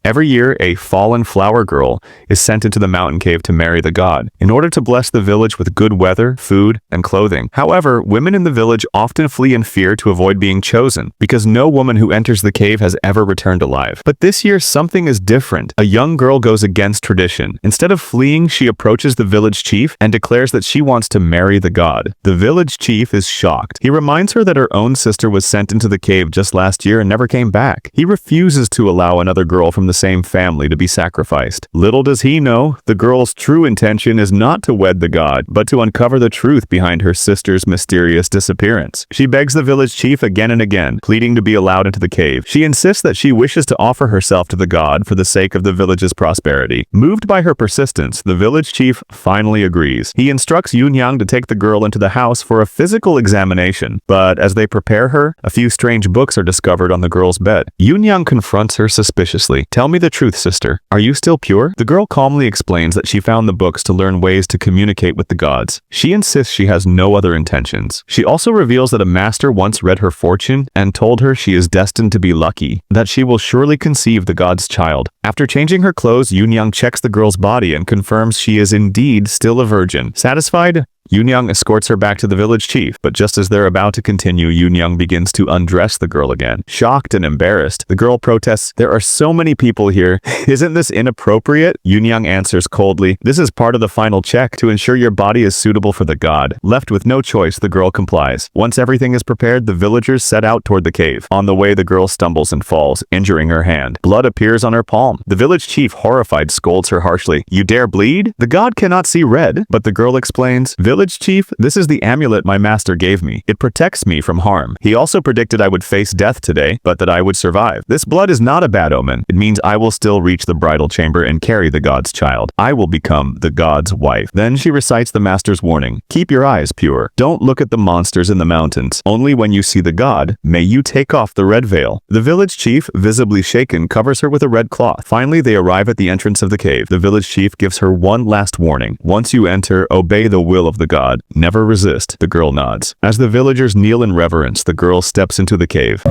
Every year, a fallen flower girl is sent into the mountain cave to marry the god, in order to bless the village with good weather, food, and clothing. However, women in the village often flee in fear to avoid being chosen, because no woman who enters the cave has ever returned alive. But this year, something is different. A young girl goes against tradition. Instead of fleeing, she approaches the village chief and declares that she wants to marry the god. The village chief is shocked. He reminds her that her own sister was sent into the cave just last year and never came back. He refuses to allow another girl from the same family to be sacrificed. Little does he know, the girl's true intention is not to wed the god, but to uncover the truth behind her sister's mysterious disappearance. She begs the village chief again and again, pleading to be allowed into the cave. She insists that she wishes to offer herself to the god for the sake of the village's prosperity. Moved by her persistence, the village chief finally agrees. He instructs Yunyang to take the girl into the house for a physical examination, but as they prepare her, a few strange books are discovered on the girl's bed. Yunyang confronts her suspiciously. "Tell me the truth, sister. Are you still pure?" The girl calmly explains that she found the books to learn ways to communicate with the gods. She insists she has no other intentions. She also reveals that a master once read her fortune and told her she is destined to be lucky, that she will surely conceive the god's child. After changing her clothes, Yunyang checks the girl's body and confirms she is indeed still a virgin. Satisfied, Yunyang escorts her back to the village chief, but just as they're about to continue, Yunyang begins to undress the girl again. Shocked and embarrassed, the girl protests, "There are so many people here. Isn't this inappropriate?" Yunyang answers coldly, "This is part of the final check to ensure your body is suitable for the god." Left with no choice, the girl complies. Once everything is prepared, the villagers set out toward the cave. On the way, the girl stumbles and falls, injuring her hand. Blood appears on her palm. The village chief, horrified, scolds her harshly. "You dare bleed? The god cannot see red." But the girl explains, "Village chief, this is the amulet my master gave me. It protects me from harm. He also predicted I would face death today, but that I would survive. This blood is not a bad omen. It means I will still reach the bridal chamber and carry the god's child. I will become the god's wife." Then she recites the master's warning. "Keep your eyes pure. Don't look at the monsters in the mountains. Only when you see the god, may you take off the red veil." The village chief, visibly shaken, covers her with a red cloth. Finally, they arrive at the entrance of the cave. The village chief gives her one last warning. "Once you enter, obey the will of the god. Never resist." The girl nods. As the villagers kneel in reverence, the girl steps into the cave.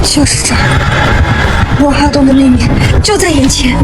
就是这儿，我哈东的秘密就在眼前。